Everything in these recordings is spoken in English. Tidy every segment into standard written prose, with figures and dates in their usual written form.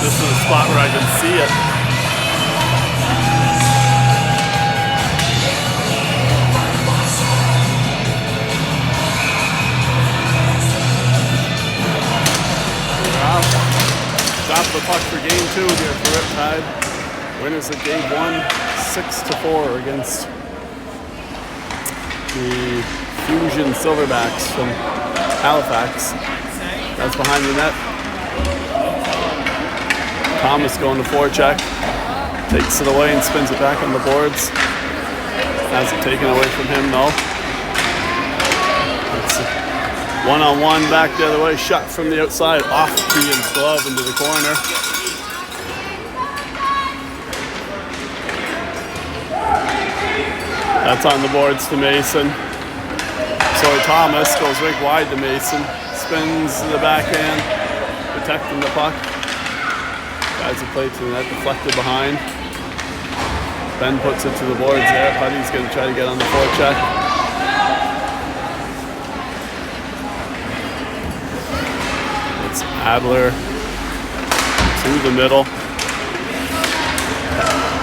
This is a spot where I can see it. Drop the puck for game 2 here for Riptide. Winners of game 1, 6-4 against the Fusion Silverbacks from Halifax. That's behind the net. Thomas going to forecheck. Takes it away and spins it back on the boards. Has it taken away from him, no. It's one-on-one back the other way. Shot from the outside off Keegan's glove into the corner. That's on the boards to Mason. Sorry, Thomas goes right wide to Mason. Spins the backhand, protecting the puck. Guys who play to the net, deflected behind. Ben puts it to the boards there. Huddy's going to try to get on the forecheck. It's Adler to the middle.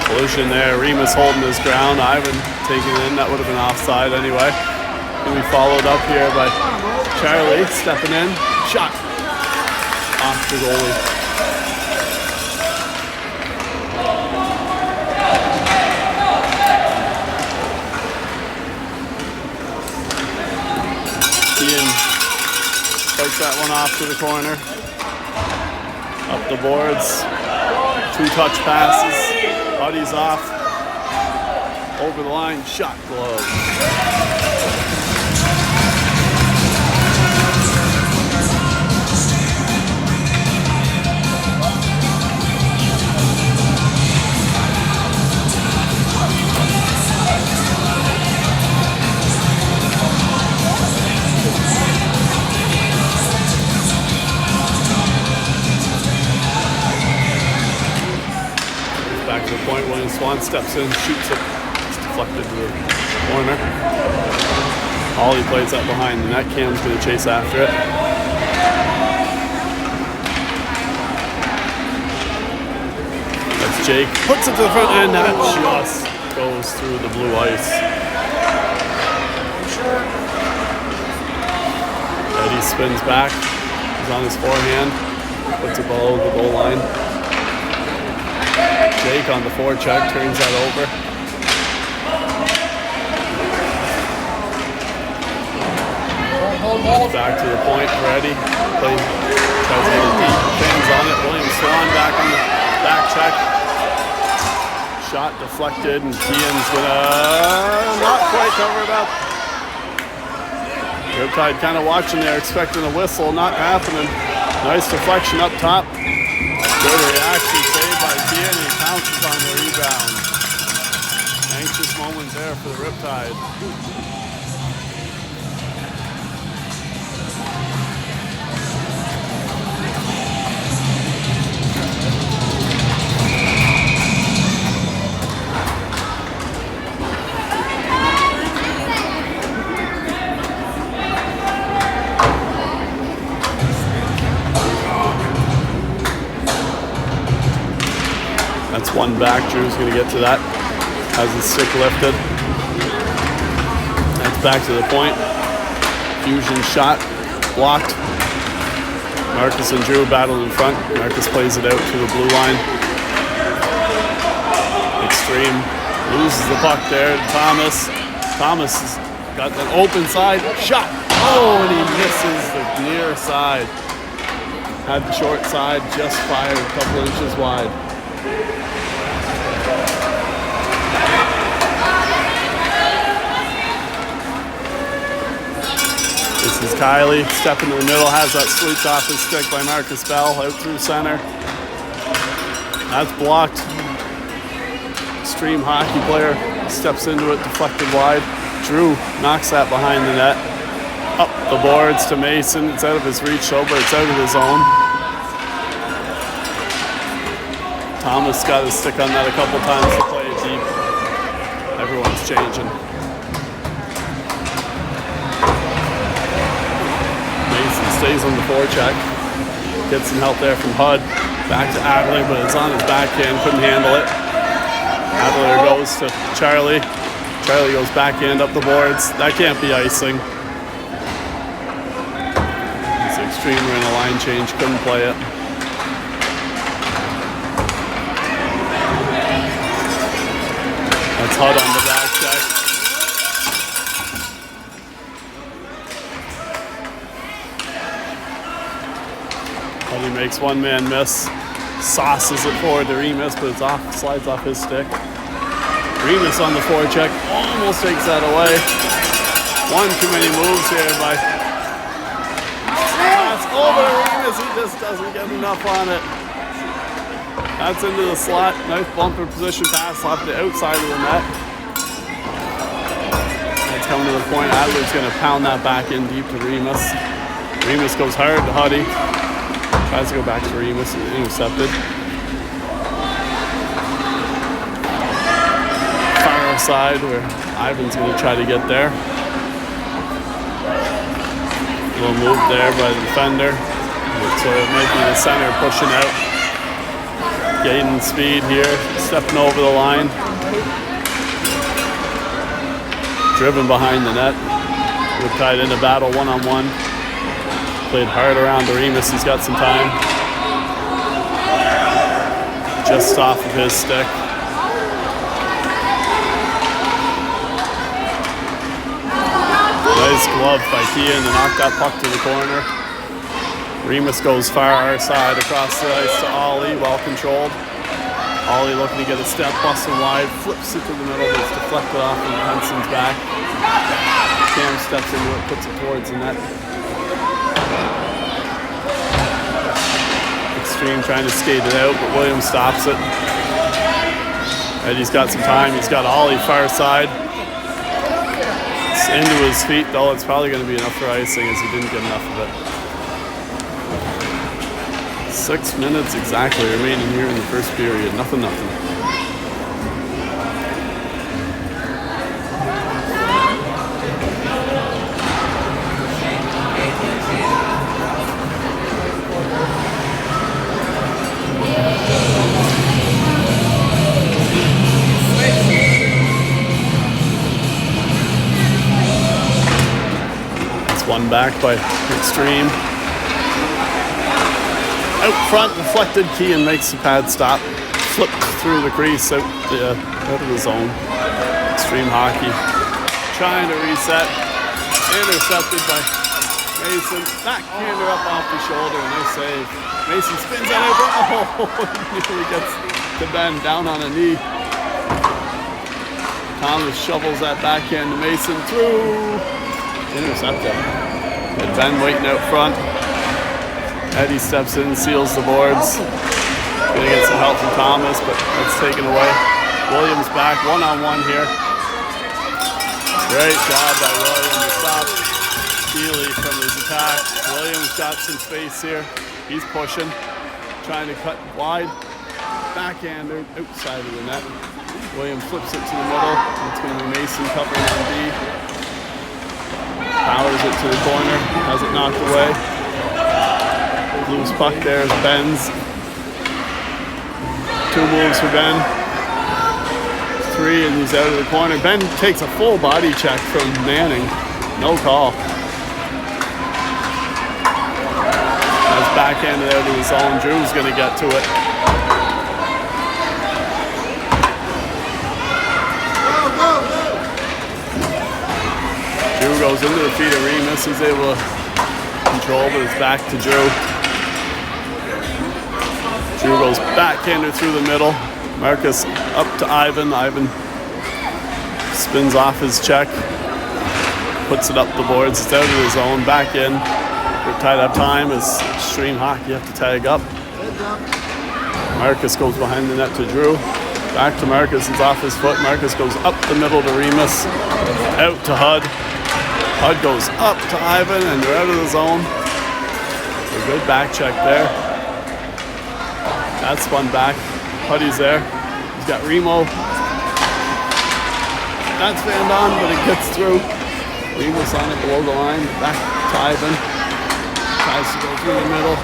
Collision there. Remus holding his ground. Ivan taking it in. That would have been offside anyway. And we followed up here by Charlie stepping in. Shot off the goalie. Ian fights that one off to the corner. Up the boards. 2 touch passes. Buddy's off. Over the line. Shot glove. Back to the point. William Swan steps in, shoots it. It's deflected to the corner. Ollie plays that behind the net. Cam's going to chase after it. That's Jake. Puts it to the front end. That just goes through the blue ice. Eddie spins back. He's on his forehand. Puts it below the goal line. Jake on the forecheck, turns that over. Back to the point for Eddie. Tries to get it deep. Fans on it. William Swan back on the back check. Shot deflected, and Keegan's gonna not quite cover it up. Riptide kind of watching there, expecting a whistle, not happening. Nice deflection up top. Good reaction, saved by Keegan, and he pounces on the rebound. Anxious moment there for the Riptide. That's one back. Drew's going to get to that. Has his stick lifted. That's back to the point. Fusion shot. Blocked. Marcus and Drew battle in front. Marcus plays it out to the blue line. Xtreme loses the puck there to Thomas. Thomas has got an open side. Shot. Oh, and he misses the near side. Had the short side, just fired a couple inches wide. This is Kylie, step into the middle, has that sweeps off his stick by Marcus Bell, out through center. That's blocked. Xtreme hockey player steps into it, deflected wide. Drew knocks that behind the net. Up the boards to Mason. It's out of his reach though, but it's out of his own. Thomas got his stick on that a couple times to play it deep. Everyone's changing. Mason stays on the forecheck. Gets some help there from Hud. Back to Adler, but it's on his backhand, couldn't handle it. Adler goes to Charlie. Charlie goes backhand up the boards. That can't be icing. It's Xtreme in a line change, couldn't play it. That's Hud on the back check. Huddy makes one man miss. Sauces it forward to Remus, but it's off, slides off his stick. Remus on the forecheck, almost takes that away. One too many moves here by That's over Remus, he just doesn't get enough on it. That's into the slot, nice bumper position pass off the outside of the net. That's coming to the point, Adler's gonna pound that back in deep to Remus. Remus goes hard to Huddy. Tries to go back to Remus, intercepted. Far side where Ivan's going to try to get there. A little move there by the defender. So it might be the center pushing out. Gaining speed here, stepping over the line. Driven behind the net. Riptide in a battle one-on-one. Played hard around to Remus, he's got some time. Just off of his stick. Nice glove by Kian to knock that puck to the corner. Remus goes far our side across the ice to Ollie, well controlled. Ollie looking to get a step, busting wide, flips it to the middle, but it's deflected off into Henson's back. Cam steps into it, puts it towards the net. Xtreme trying to skate it out, but Williams stops it. Eddie's got some time. He's got Ollie far side. It's into his feet, though. It's probably going to be enough for icing as he didn't get enough of it. 6 minutes exactly remaining here in the first period. Nothing. One back by Xtreme. Out front, deflected. Kian makes the pad stop. Flipped through the crease out of the zone. Xtreme hockey. Trying to reset. Intercepted by Mason. Backhander up off the shoulder. Nice save. Mason spins that over. Oh, nearly gets to Ben down on a knee. Thomas shovels that backhand to Mason through. Intercepted. And Ben waiting out front. Eddie steps in, seals the boards. Gonna get some help from Thomas, but that's taken away. Williams back, one-on-one here. Great job by Williams to stop Keeley from his attack. Williams got some space here. He's pushing, trying to cut wide. Backhander outside of the net. Williams flips it to the middle. It's gonna be Mason covering on D. Powers it to the corner, has it knocked away. Loose puck there is Ben's. 2 moves for Ben. 3 and he's out of the corner. Ben takes a full body check from Manning. No call. That's backhanded out of the zone. Drew's going to get to it. Drew goes into the feet of Remus. He's able to control, but it's back to Drew. Drew goes backhander through the middle. Marcus up to Ivan. Ivan spins off his check. Puts it up the boards. It's out of the zone. Back in. Riptide have time as Xtreme hockey have to tag up. Marcus goes behind the net to Drew. Back to Marcus. It's off his foot. Marcus goes up the middle to Remus. Out to Hud. Hud goes up to Ivan and they're out of the zone. A good back check there. That's spun back. Huddy's there. He's got Remo. That's fanned on, but it gets through. Remo's on it below the line. Back to Ivan. Tries to go through the middle.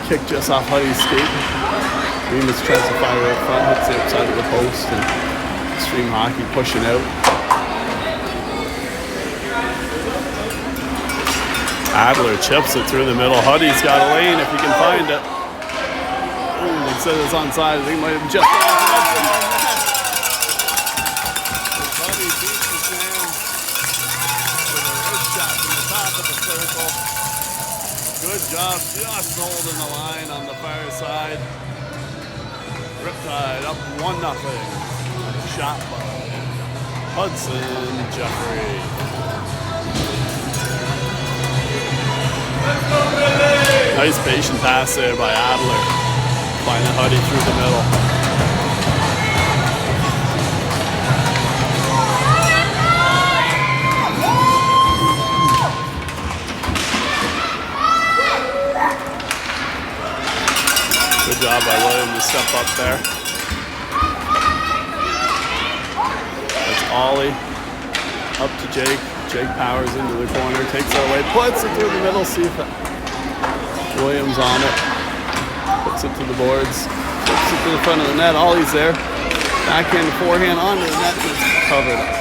kick just off Huddy's skate. Remus tries to fire up front, hits the outside of the post, and Xtreme Hockey pushing out. Adler chips it through the middle. Huddy's got a lane if he can find it. Ooh, they said it's onside. I think it might have just Huddy beats the jam with a wrist shot from the top of the circle. Good job just holding the line on the far side. Riptide up 1-0. Shot by Hudson Jeffrey. Nice patient pass there by Adler. Finding Huddy through the middle. Good job by William to step up there. That's Ollie. Up to Jake. Jake powers into the corner, takes it away, puts it through the middle, see if Williams on it. Puts it to the boards, puts it to the front of the net. Ollie's there. Backhand, forehand onto the net, just covered up.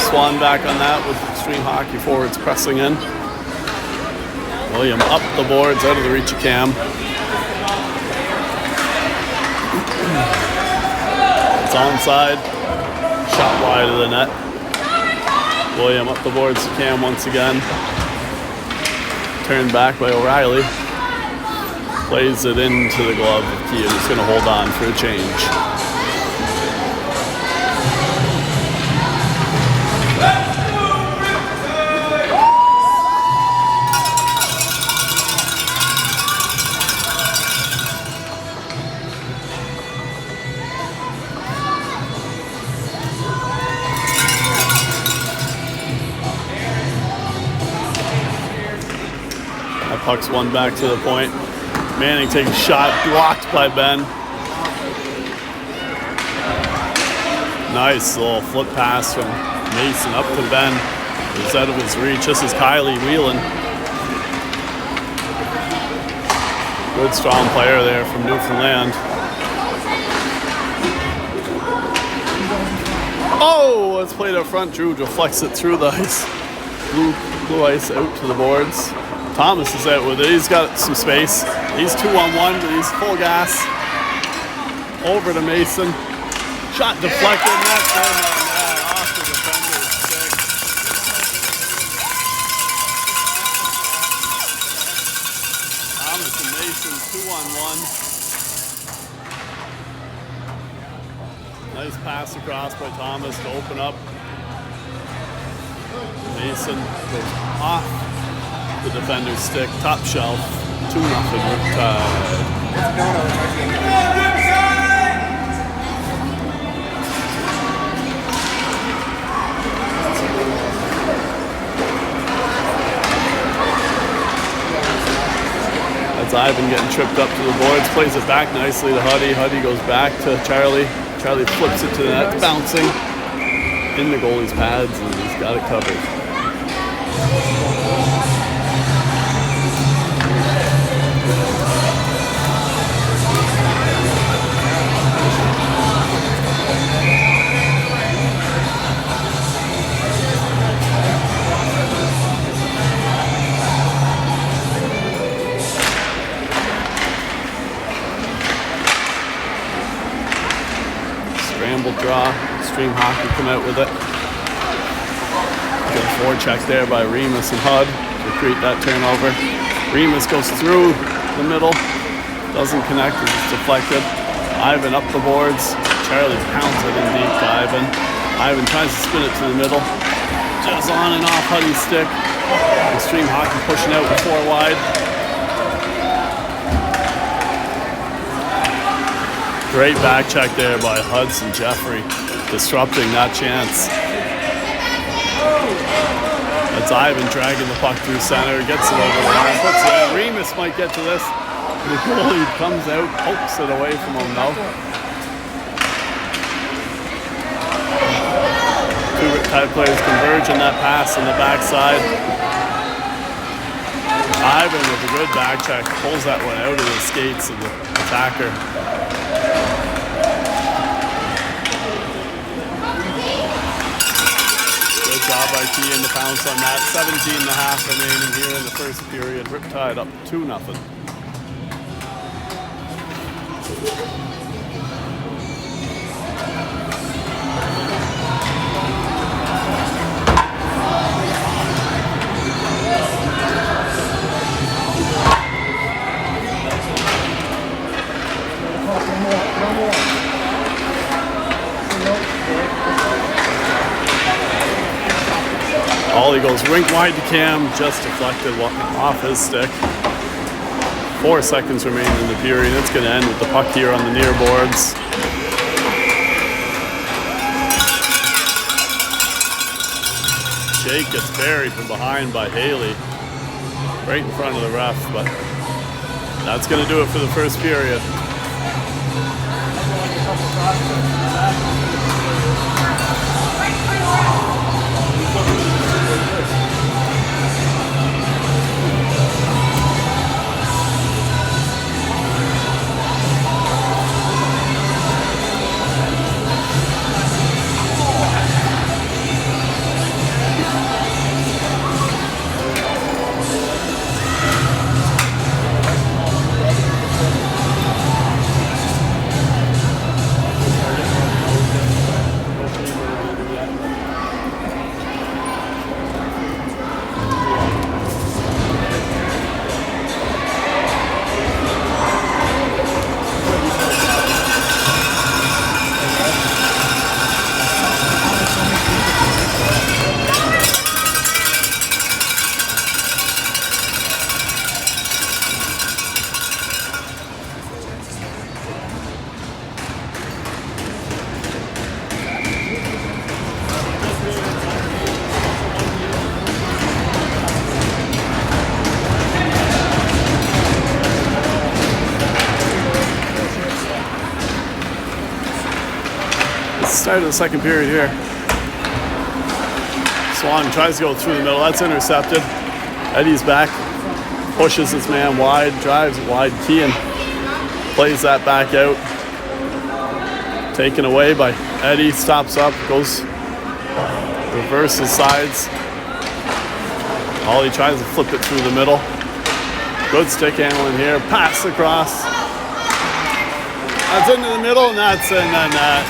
Swan back on that with Xtreme Hockey forwards pressing in. William up the boards out of the reach of Cam. It's onside. Shot wide of the net. William up the boards to Cam once again. Turned back by O'Reilly. Plays it into the glove of Keane. He's going to hold on for a change. Puck's one back to the point. Manning takes a shot, blocked by Ben. Nice little flip pass from Mason up to Ben. It was out of his reach. This is Kylie wheeling. Good strong player there from Newfoundland. Oh, it's played up front. Drew deflects it through the ice. Blue ice out to the boards. Thomas is out with it. He's got some space. He's 2-on-1, but he's full gas. Over to Mason. Shot deflected. That's good. Off the defender's stick. Thomas and Mason 2-on-1. Nice pass across by Thomas to open up. Mason goes off the defender's stick, top shelf, 2-0 Riptide. That's Ivan getting tripped up to the boards, plays it back nicely to Huddy. Huddy goes back to Charlie. Charlie flips it to the net, bouncing in the goalie's pads, and he's got it covered. Scramble draw, Xtreme Hockey come out with it. Good forecheck there by Remus and Hud to create that turnover. Remus goes through the middle, doesn't connect as it's deflected. Ivan up the boards. Charlie pounds it in deep to Ivan. Ivan tries to spin it to the middle. Just on and off Huddy's stick. Xtreme Hockey pushing out with 4 wide. Great back check there by Hudson Jeffrey, disrupting that chance. That's Ivan dragging the puck through center, gets it over the line, puts it in. Remus might get to this. The goalie comes out, pokes it away from him though. 2 Riptide players converge on that pass on the backside. Ivan with a good back check, pulls that one out of the skates of the attacker. Good job by Kean to pounce on that. 17.5 remaining here in the first period. Riptide up 2-0. Ollie goes rink wide to Cam, just deflected off his stick. 4 seconds remaining in the period. It's going to end with the puck here on the near boards. Jake gets buried from behind by Haley, right in front of the ref, but that's going to do it for the first period. Start of the second period here. Swan tries to go through the middle. That's intercepted. Eddie's back. Pushes his man wide. Drives it wide. Kean plays that back out. Taken away by Eddie. Stops up. Goes. Reverses sides. Ollie tries to flip it through the middle. Good stick handling here. Pass across. That's into the middle, and that's in the net.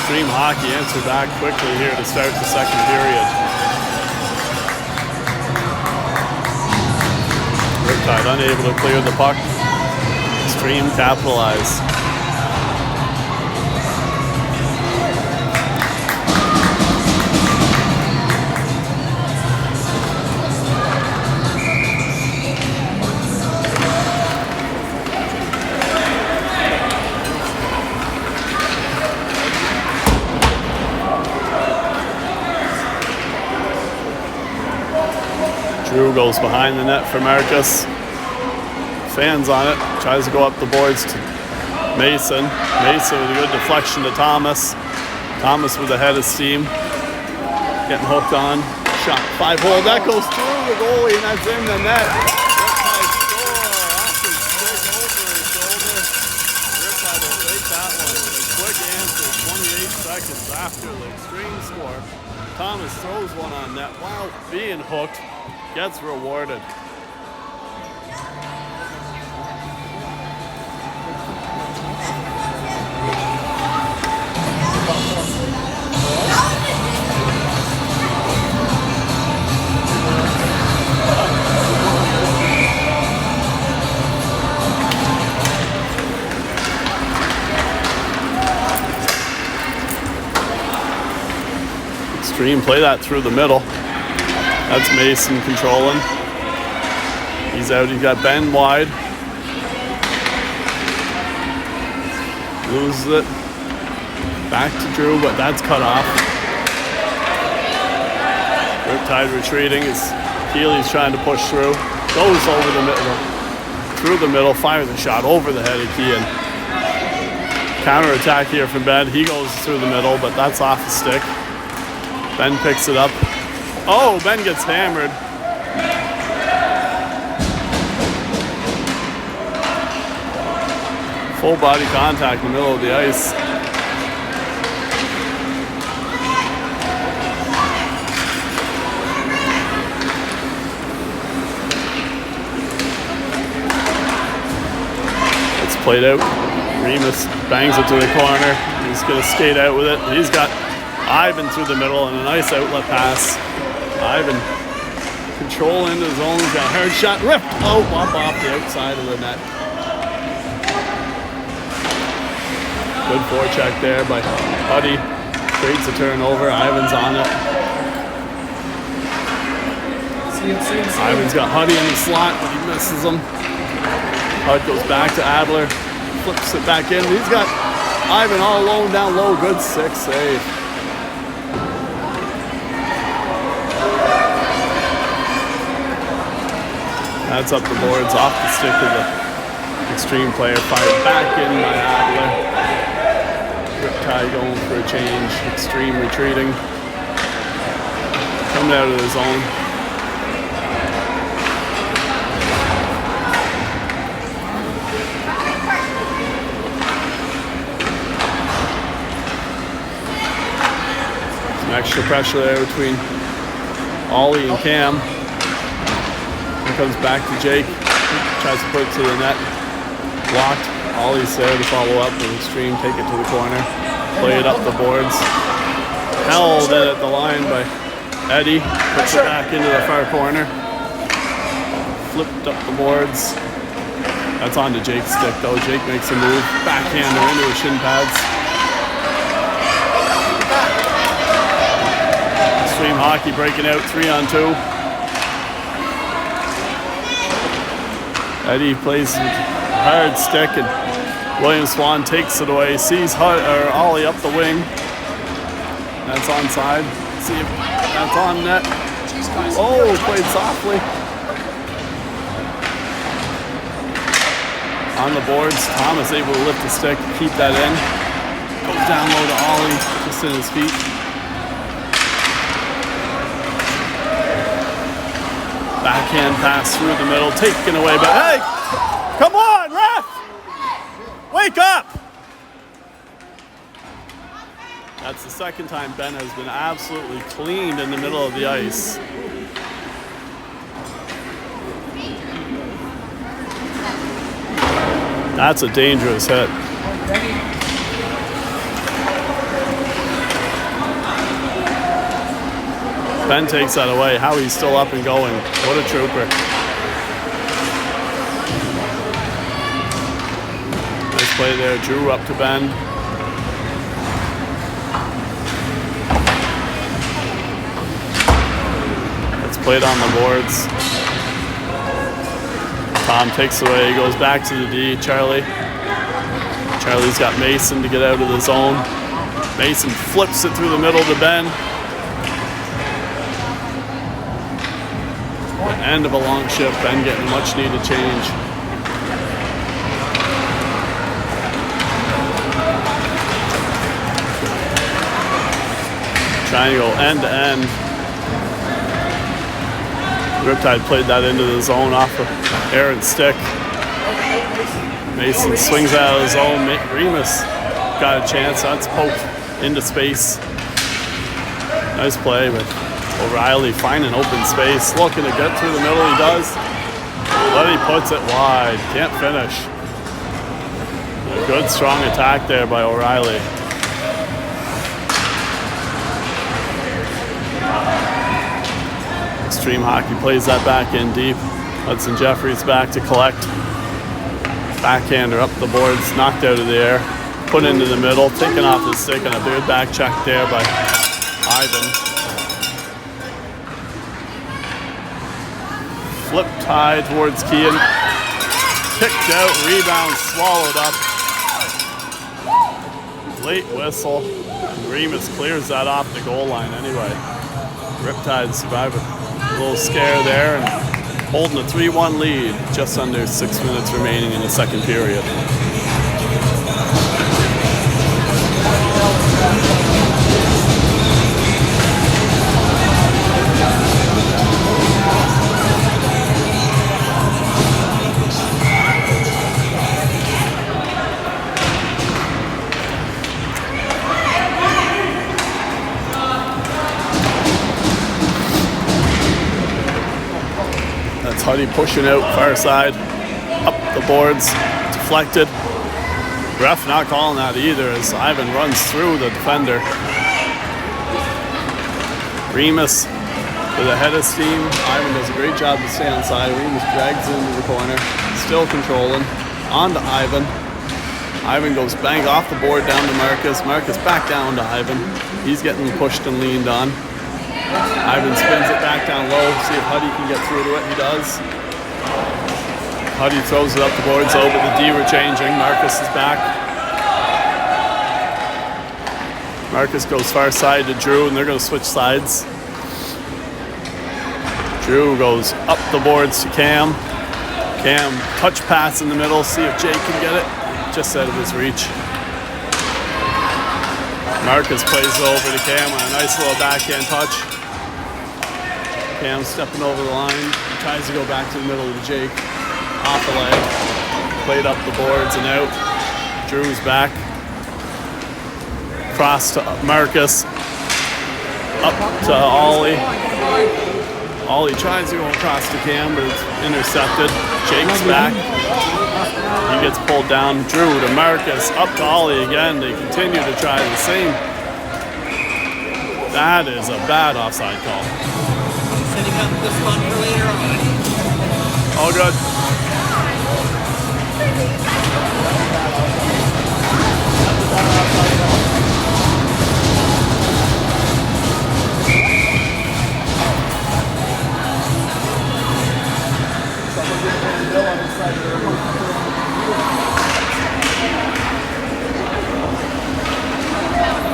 Xtreme Hockey answered back quickly here to start the second period. Riptide unable to clear the puck. Xtreme capitalize. Drew goes behind the net for Marcus. Fans on it. Tries to go up the boards to Mason. Mason with a good deflection to Thomas. Thomas with a head of steam. Getting hooked on. Shot 5-hole. That goes through the goalie and that's in the net. Riptide score off his stick over his shoulder. Riptide will take that one with a quick answer. 28 seconds after the Xtreme score. Thomas throws one on net while being hooked. Gets rewarded. Xtreme play that through the middle. That's Mason controlling. He's out. He's got Ben wide. Loses it. Back to Drew, but that's cut off. Riptide retreating as Keely's trying to push through. Goes over the middle. Through the middle. Fires a shot over the head of Kean. Counter attack here from Ben. He goes through the middle, but that's off the stick. Ben picks it up. Oh, Ben gets hammered. Full body contact in the middle of the ice. It's played out. Remus bangs it to the corner. He's going to skate out with it. He's got Ivan through the middle and a nice outlet pass. Ivan control into his own. He's got a hard shot. Ripped. Oh, up off the outside of the net. Good forecheck there by Huddy. Creates a turnover. Ivan's on it. Ivan's got Huddy in the slot, but he misses him. Hud goes back to Adler. Flips it back in. He's got Ivan all alone down low. Good 6 save. That's up the boards, off the stick of the Xtreme player. Fired back in by Adler. Riptide going for a change. Xtreme retreating. Coming out of the zone. Some extra pressure there between Ollie and Cam. Comes back to Jake, tries to put it to the net, blocked. Ollie's there to follow up, and Xtreme take it to the corner, play it up the boards. Held in at the line by Eddie, puts it back into the far corner, flipped up the boards. That's onto Jake's stick though. Jake makes a move, backhander into his shin pads. Xtreme hockey breaking out 3-on-2. Eddie plays with a hard stick, and William Swan takes it away. Sees Ollie up the wing. That's onside. See if that's on net. Oh, played softly. On the boards, Thomas able to lift the stick, keep that in. Goes down low to Ollie, just in his feet. Backhand pass through the middle, taken away, but hey, come on, ref! Wake up! That's the second time Ben has been absolutely cleaned in the middle of the ice. That's a dangerous hit. Ben takes that away. How he's still up and going. What a trooper. Nice play there. Drew up to Ben. It's played on the boards. Tom takes away. He goes back to the D. Charlie's got Mason to get out of the zone. Mason flips it through the middle to Ben. End of a long shift. Ben getting much needed change. Trying to go end to end. Riptide played that into the zone off of Aaron's stick. Mason swings out of the zone. Remus got a chance. That's poked into space. Nice play, but O'Reilly finding open space, looking to get through the middle. He does, but he puts it wide. Can't finish. A good strong attack there by O'Reilly. Xtreme hockey plays that back in deep. Hudson Jeffries back to collect. Backhander up the boards, knocked out of the air, put into the middle, taken off the stick, and a good back check there by Ivan. Riptide towards Kean. Kicked out, rebound, swallowed up. Late whistle. Remus clears that off the goal line anyway. Riptide survived a little scare there and holding a 3-1 lead. Just under 6 minutes remaining in the second period. Huddy pushing out far side, up the boards, deflected. Ref not calling that either as Ivan runs through the defender. Remus with a head of steam. Ivan does a great job to stay on side. Remus drags into the corner, still controlling. On to Ivan. Ivan goes bang off the board down to Marcus. Marcus back down to Ivan. He's getting pushed and leaned on. Ivan spins it back down low, see if Huddy can get through to it. He does. Huddy throws it up the boards though, but the D were changing. Marcus is back. Marcus goes far side to Drew, and they're going to switch sides. Drew goes up the boards to Cam. Cam, touch pass in the middle, see if Jake can get it. Just out of his reach. Marcus plays it over to Cam on a nice little backhand touch. Cam stepping over the line, tries to go back to the middle to Jake. Off the leg, played up the boards and out. Drew's back. Cross to Marcus. Up to Ollie. Ollie tries to go across to Cam, but it's intercepted. Jake's back. He gets pulled down. Drew to Marcus. Up to Ollie again. They continue to try the same. That is a bad offside call. Setting up this one for later on. All good.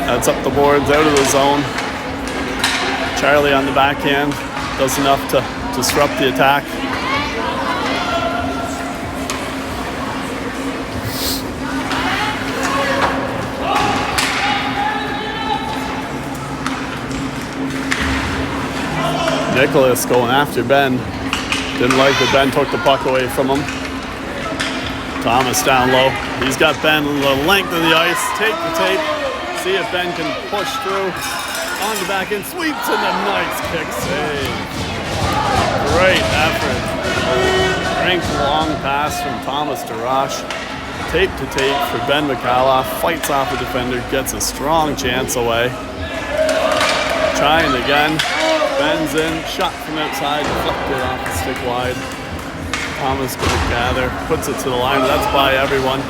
That's up the boards, out of the zone. Charlie on the backhand does enough to disrupt the attack. Nicholas going after Ben. Didn't like that Ben took the puck away from him. Thomas down low. He's got Ben the length of the ice. Take the tape. See if Ben can push through. On the back end, sweeps and a nice kick save. Great effort. Great long pass from Thomas to Rosh. Tape to tape for Ben McCalloff. Fights off a defender, gets a strong chance away. Trying again. Ben's in, shot from outside, deflected off the stick wide. Thomas going to gather, puts it to the line. That's by everyone.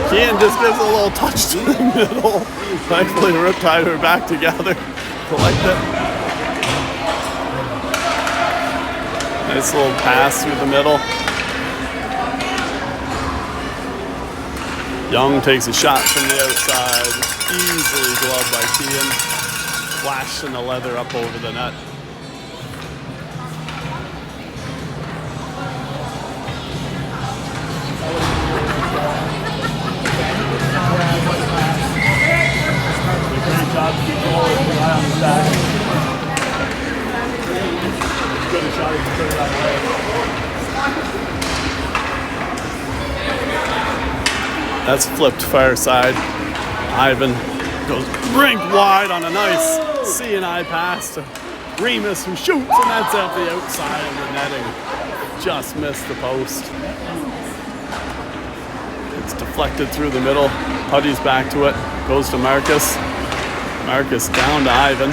Kean just gives a little touch to the middle. Thankfully, Riptide are back together. Collect it. Nice little pass through the middle. Young takes a shot from the outside. Easily gloved by Kean. Flashing the leather up over the net. Great job to keep rolling the eye on the back. Good shot if you put it that way. That's flipped far side. Ivan goes rink wide on a nice C&I pass to Remus, who shoots, and that's at the outside of the netting. Just missed the post. It's deflected through the middle. Huddy's back to it. Goes to Marcus. Marcus down to Ivan.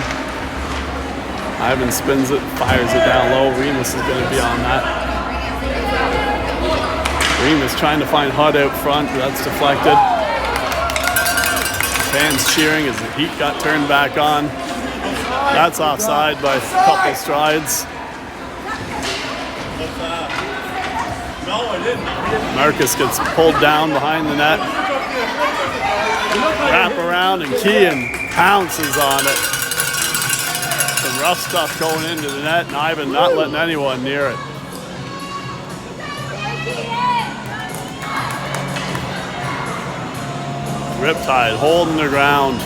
Ivan spins it, fires it down low. Remus is going to be on that. Remus trying to find Hud out front, but that's deflected. Fans cheering as the heat got turned back on. That's offside by a couple strides. No, I didn't. Marcus gets pulled down behind the net. Wrap around and Kean pounces on it. Some rough stuff going into the net, and Ivan not letting anyone near it. Riptide holding their ground.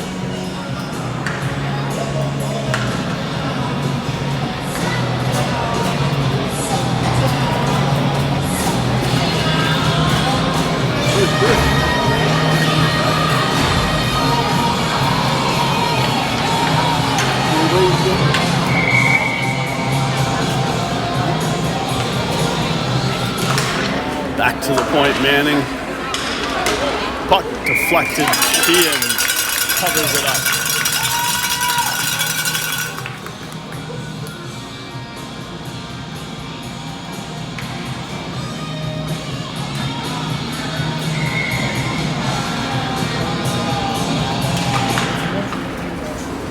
Back to the point, Manning. Puck deflected. Kean covers it up.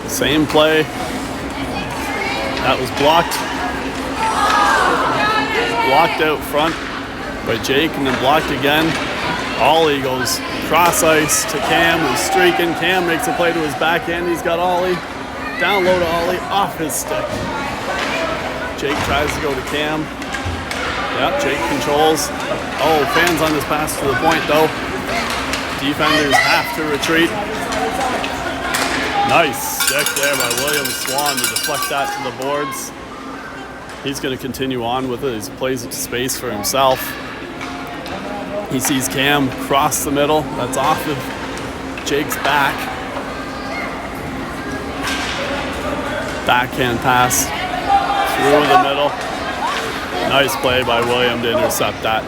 Same play. That was blocked. Blocked out front by Jake and then blocked again. Ollie goes cross ice to Cam, who's streaking. Cam makes a play to his backhand. He's got Ollie. Down low to Ollie, off his stick. Jake tries to go to Cam. Yep, Jake controls. Oh, fans on this pass to the point though. Defenders have to retreat. Nice stick there by William Swan to deflect that to the boards. He's going to continue on with it. He plays it to space for himself. He sees Cam cross the middle. That's off of Jake's back. Backhand pass through the middle. Nice play by William to intercept that.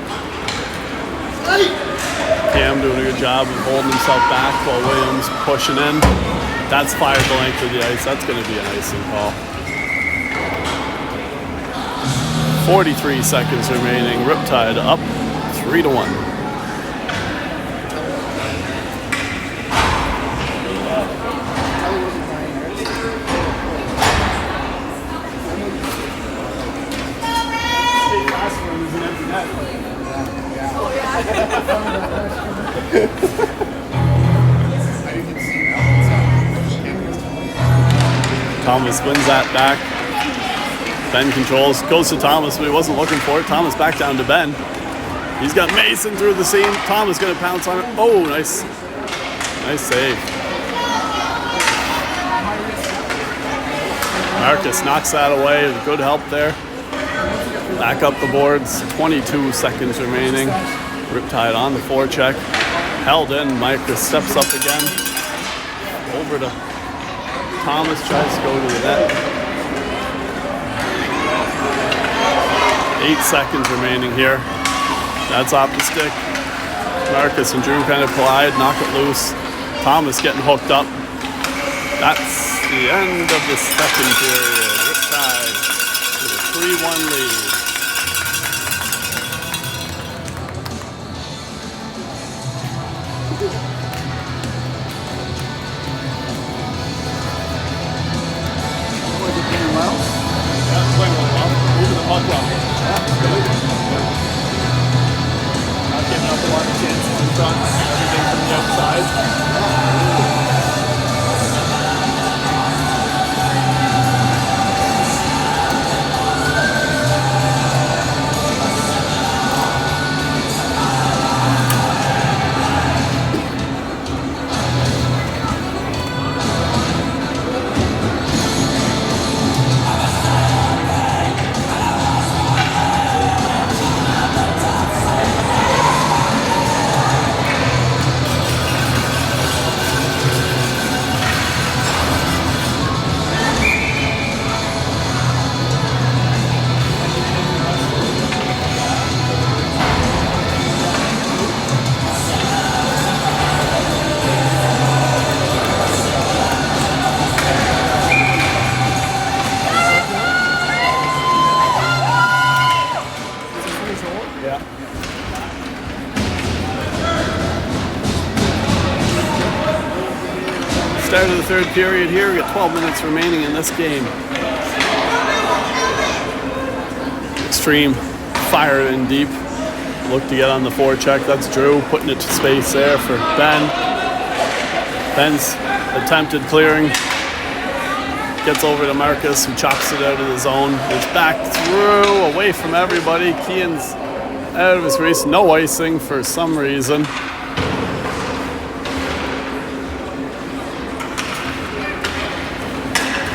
Cam doing a good job of holding himself back while Williams pushing in. That's fired the length of the ice. That's going to be an icing call. 43 seconds remaining. Riptide up 3-1. Thomas wins that back. Ben controls, goes to Thomas, but he wasn't looking for it. Thomas back down to Ben. He's got Mason through the seam. Thomas gonna pounce on it. Oh, nice save. Marcus knocks that away. Good help there. Back up the boards. 22 seconds remaining. Riptide on the forecheck. Held in. Marcus steps up again. Over to Thomas, tries to go to the net. 8 seconds remaining here. That's off the stick. Marcus and Drew kind of collide, knock it loose. Thomas getting hooked up. That's the end of the second period. Riptide with a 3-1 lead. Start of the third period here. We got 12 minutes remaining in this game. Xtreme fire in deep. Look to get on the forecheck. That's Drew putting it to space there for Ben. Ben's attempted clearing. Gets over to Marcus, who chops it out of the zone. It's back through, away from everybody. Kean's out of his race. No icing for some reason.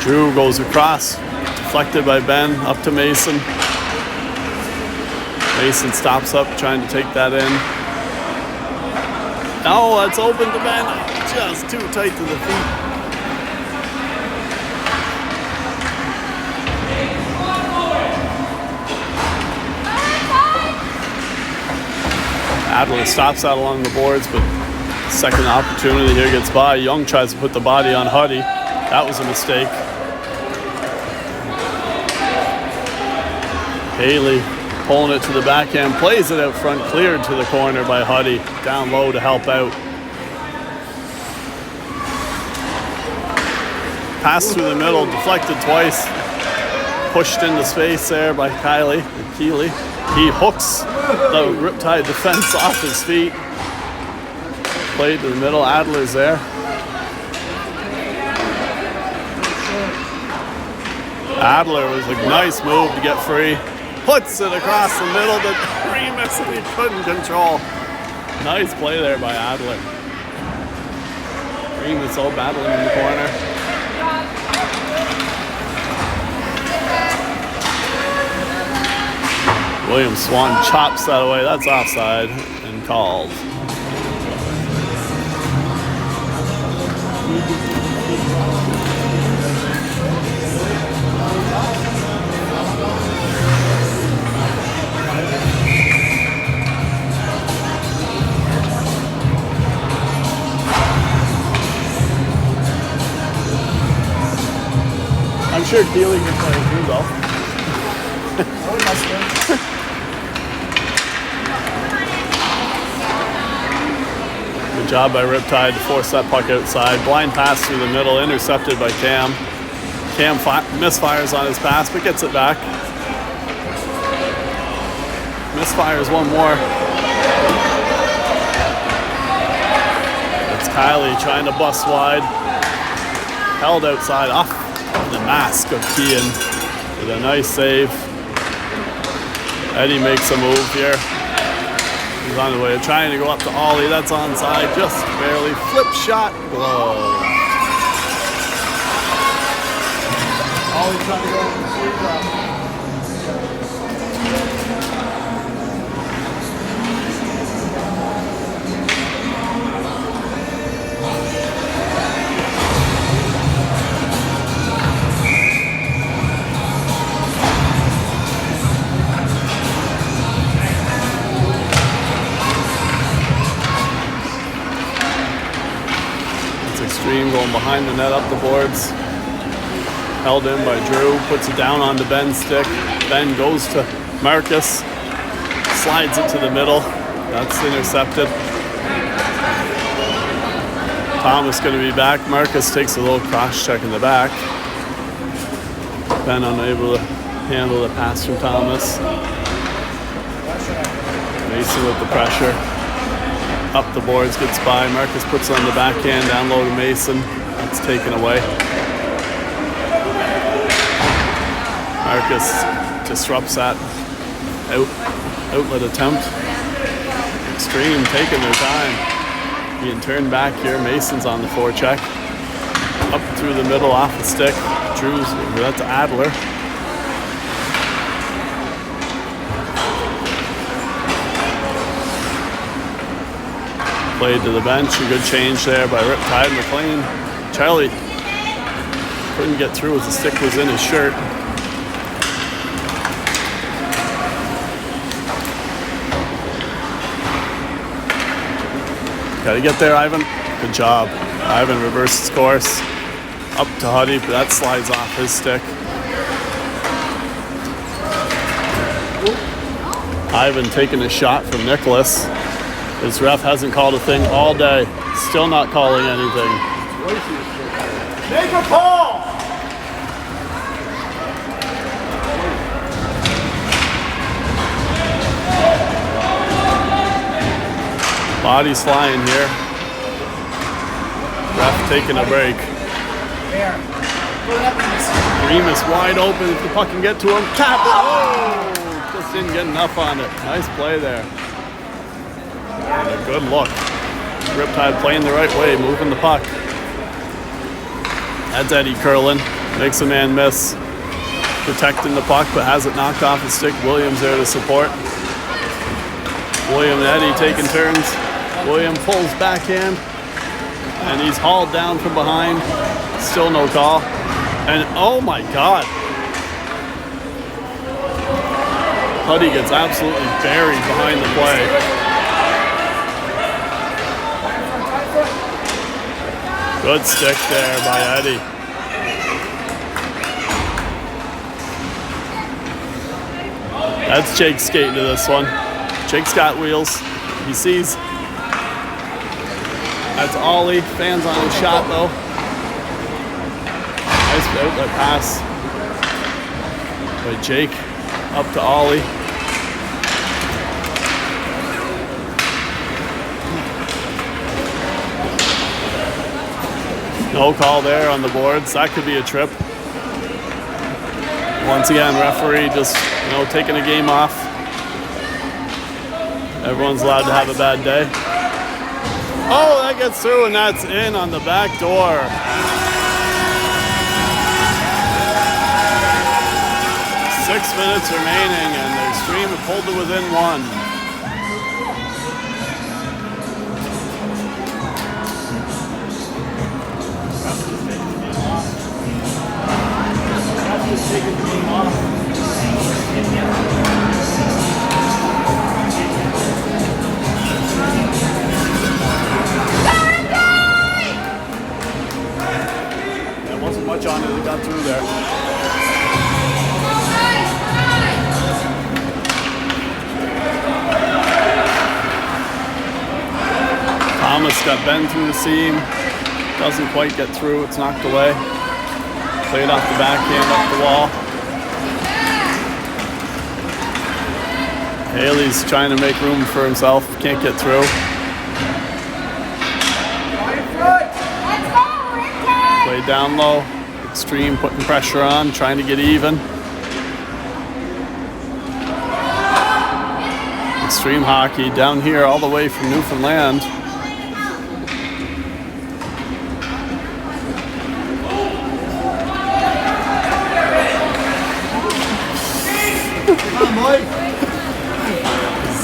Drew goes across, deflected by Ben, up to Mason. Mason stops up, trying to take that in. No, it's open to Ben. Just too tight to the feet. Adler stops out along the boards, but second opportunity here gets by. Young tries to put the body on Huddy. That was a mistake. Haley pulling it to the backhand, plays it out front, cleared to the corner by Huddy. Down low to help out. Pass through the middle, deflected twice. Pushed into space there by Keeley. He hooks the Riptide defense off his feet. Played to the middle, Adler's there. Adler was a nice move to get free. Puts it across the middle to Remus, and he couldn't control. Nice play there by Adler. Remus all battling in the corner. William Swan chops that away. That's offside and called. I'm sure Keeley can play through though. Good job by Riptide to force that puck outside. Blind pass through the middle, intercepted by Cam. Cam misfires on his pass, but gets it back. Misfires one more. It's Kylie trying to bust wide. Held outside off the mask of Kean with a nice save. Eddie makes a move here. He's on the way, trying to go up to Ollie. That's onside, just barely. Flip shot, glove. Ollie trying to go over the sleeve drop. Xtreme going behind the net, up the boards. Held in by Drew, puts it down onto Ben's stick. Ben goes to Marcus, slides it to the middle. That's intercepted. Thomas going to be back. Marcus takes a little cross check in the back. Ben unable to handle the pass from Thomas. Mason with the pressure. Up the boards, gets by. Marcus puts it on the backhand, down low to Mason. That's taken away. Marcus disrupts that outlet attempt. Xtreme taking their time. Being turned back here. Mason's on the forecheck. Up through the middle, off the stick. Drew's, that's Adler. Played to the bench. A good change there by Riptide. McLean. Charlie couldn't get through as the stick was in his shirt. Got to get there, Ivan. Good job. Ivan reversed his course. Up to Huddy, but that slides off his stick. Ivan taking a shot from Nicholas. His ref hasn't called a thing all day. Still not calling anything. Make a call! Bodies flying here. Ref taking a break. Remus wide open if the puck can get to him. Tap it. Oh! Just didn't get enough on it. Nice play there. And a good look. Riptide playing the right way, moving the puck. That's Eddie curling. Makes a man miss. Protecting the puck, but has it knocked off his stick. Williams there to support. William and Eddie taking turns. William pulls backhand. And he's hauled down from behind. Still no call. And oh my God. Huddy gets absolutely buried behind the play. Good stick there by Eddie. That's Jake skating to this one. Jake's got wheels. He sees. That's Ollie. Fans on his shot though. Nice outlet pass by Jake up to Ollie. No call there on the boards. That could be a trip. Once again, referee just, taking a game off. Everyone's allowed to have a bad day. Oh, that gets through, and that's in on the back door. Six minutes remaining, and the Xtreme have pulled it within one. There wasn't much on it, it got through there. Thomas got bent through the seam. Doesn't quite get through, it's knocked away. Played off the backhand, up the wall. Haley's trying to make room for himself, can't get through. Played down low. Xtreme putting pressure on, trying to get even. Xtreme hockey down here all the way from Newfoundland.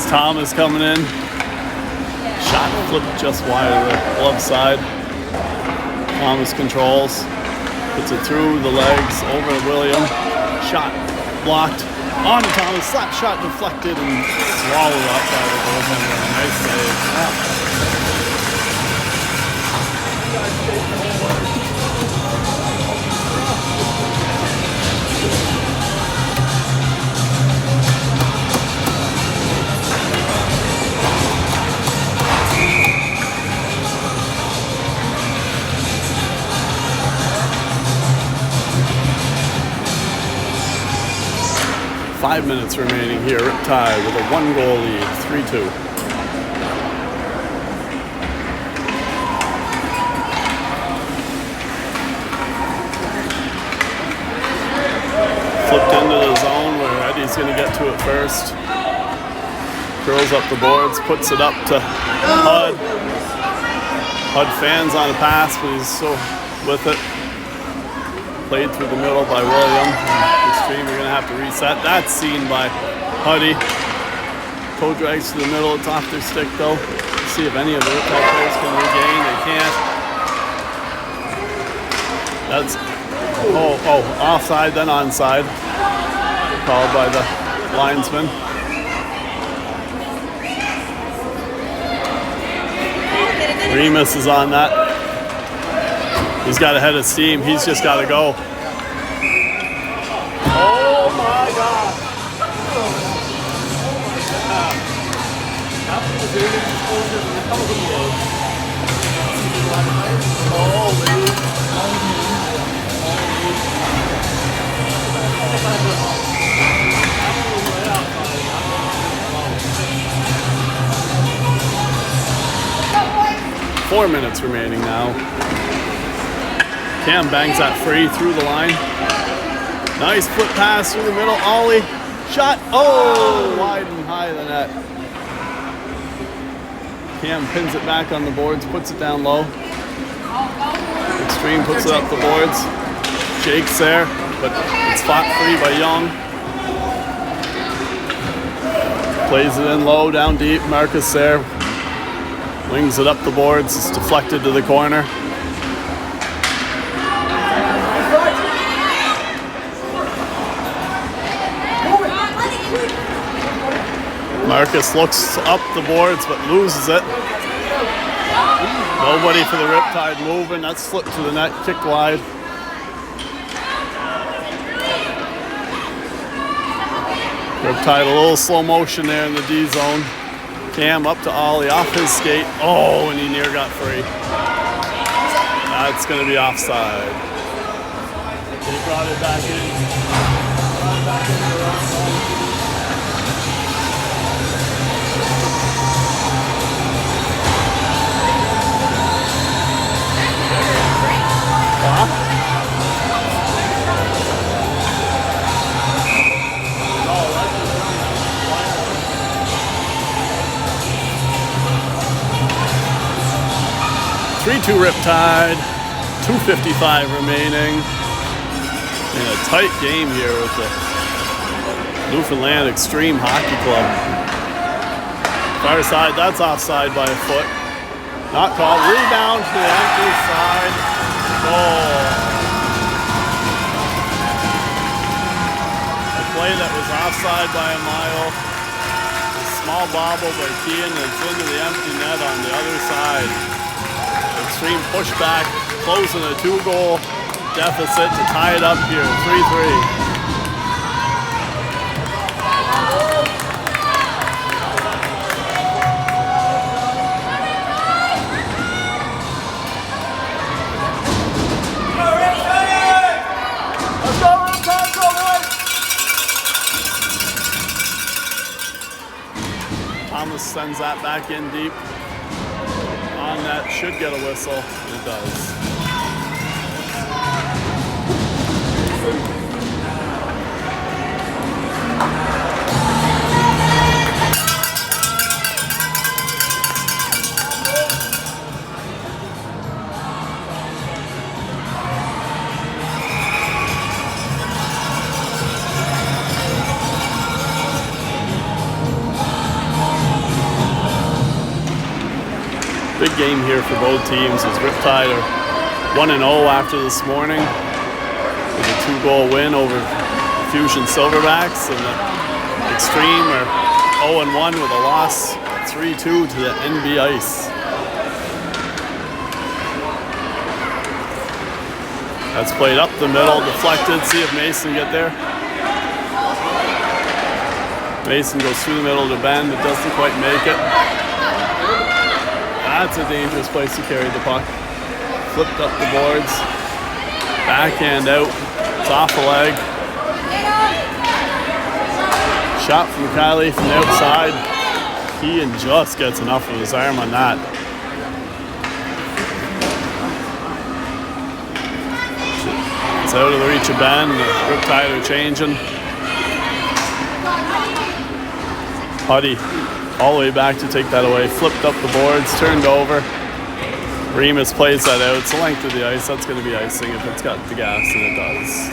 Thomas coming in. Shot flipped just wide of the glove side. Thomas controls. Puts it through the legs over William. Shot blocked. On to Thomas. Slap shot deflected and swallowed up by the goaltender. Nice save. 5 minutes remaining here. Riptide with a 1-goal lead, 3-2. Flipped into the zone where Eddie's going to get to it first. Curls up the boards, puts it up to Hud. Hud fans on a pass, but he's still with it. Played through the middle by William. Xtreme are going to have to reset. That's seen by Huddy. Toe drags to the middle. It's off their stick though. Let's see if any of the Riptide players can regain. They can't. That's offside then onside. Called by the linesman. Remus is on that. He's got a head of steam. He's just got to go. Oh my God! Oh, Four minutes remaining now. Cam bangs that free through the line. Nice flip pass through the middle. Ollie. Shot. Oh, wide and high of the net. Cam pins it back on the boards, puts it down low. Xtreme puts it up the boards. Jake's there, but it's fought free by Young. Plays it in low, down deep. Marcus there. Wings it up the boards. It's deflected to the corner. Marcus looks up the boards but loses it. Nobody for the Riptide moving. That's slipped to the net, kick wide. Riptide a little slow motion there in the D zone. Cam up to Ollie, off his skate. Oh, and he near got free. That's going to be offside. They brought it back in. Three-two Riptide, 2:55 remaining. In a tight game here with the Newfoundland Xtreme Hockey Club. Far side, that's offside by a foot. Not called. Rebound to the empty side. Goal. A play that was offside by a mile. A small bobble by Kean, and it's into the empty net on the other side. Xtreme pushback, closing a 2-goal deficit to tie it up here, 3-3. Thomas sends that back in deep. On that, should get a whistle, and it does. Big game here for both teams as Riptide are 1-0 after this morning with a 2-goal win over Fusion Silverbacks, and the Xtreme are 0-1 with a loss 3-2 to the NB Ice. That's played up the middle, deflected. See if Mason get there. Mason goes through the middle to Ben, but doesn't quite make it. That's a dangerous place to carry the puck. Flipped up the boards. Backhand out. It's off the leg. Shot from Kylie from the outside. He just gets enough of his arm on that. It's out of the reach of Ben. The Riptide are changing. Putty all the way back to take that away. Flipped up the boards, turned over. Remus plays that out. It's the length of the ice. That's going to be icing if it's got the gas, and it does.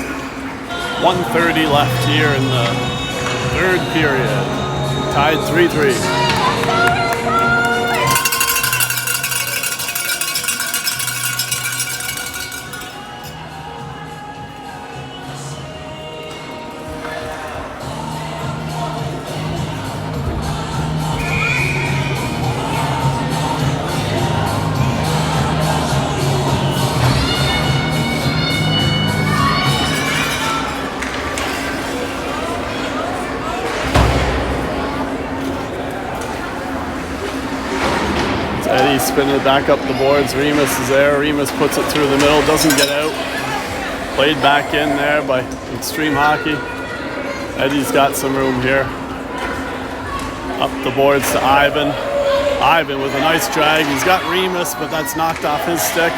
1:30 left here in the third period. Tied 3-3. Eddie spinning it back up the boards. Remus is there. Remus puts it through the middle, doesn't get out. Played back in there by Xtreme Hockey. Eddie's got some room here. Up the boards to Ivan. Ivan with a nice drag. He's got Remus, but that's knocked off his stick.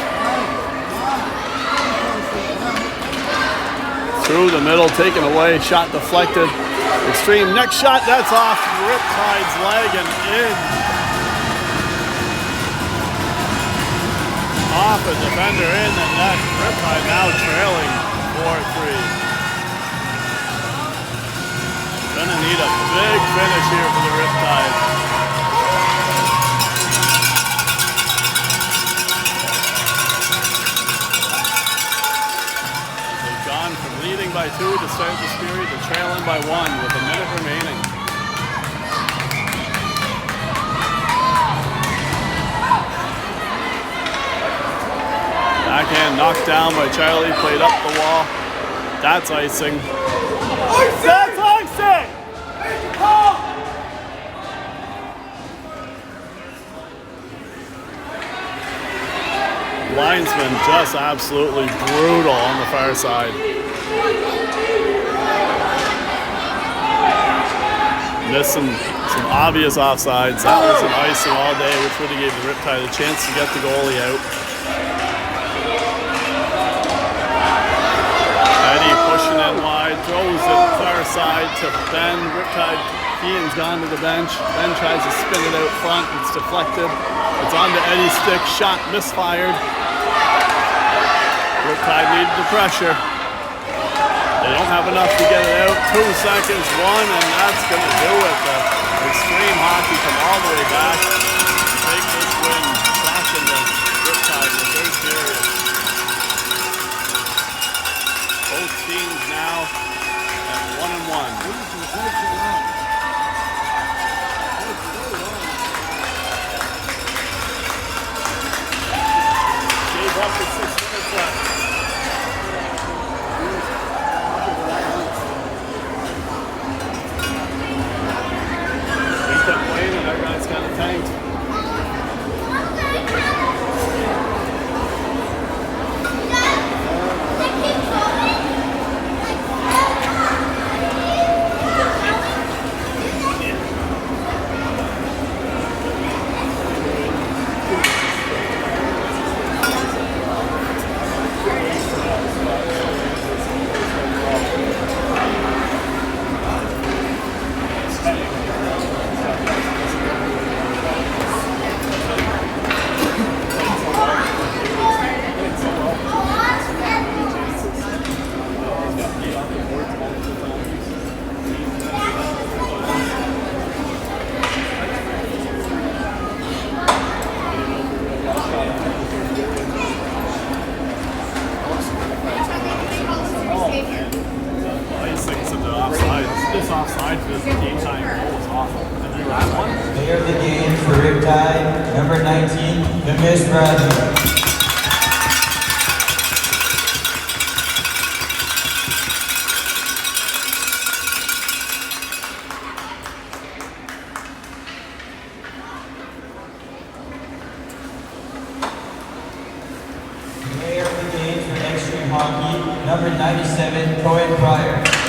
Through the middle, taken away, shot deflected. Xtreme, next shot, that's off Riptide's leg and in. Off a defender in the net. Riptide now trailing 4-3. Gonna need a big finish here for the Riptide. They've gone from leading by 2 to start this period to trailing by 1 with a minute remaining. Backhand knocked down by Charlie, played up the wall. That's icing. That's icing! Linesman just absolutely brutal on the far side. Missing some obvious offsides. That was an icing all day, which would have gave the Riptide a chance to get the goalie out. Eddie pushing in wide, throws it far side to Ben. Riptide, Ian's gone to the bench. Ben tries to spin it out front. It's deflected. It's onto Eddie's stick. Shot misfired. Riptide needed the pressure. They don't have enough to get it out. 2 seconds, 1, and that's going to do it. The Xtreme Hockey come all the way back to take this win back in the Riptide in the third period. Both teams now at 1-1. Gave up with 6 minutes left. They kept playing and that guy's kind of tanked. This offside for this game time goal was awful. And the last one? Player of the game for Riptide, number 19, Miss Bradley. Player of the game for Xtreme Hockey, number 97, Cohen Pryor.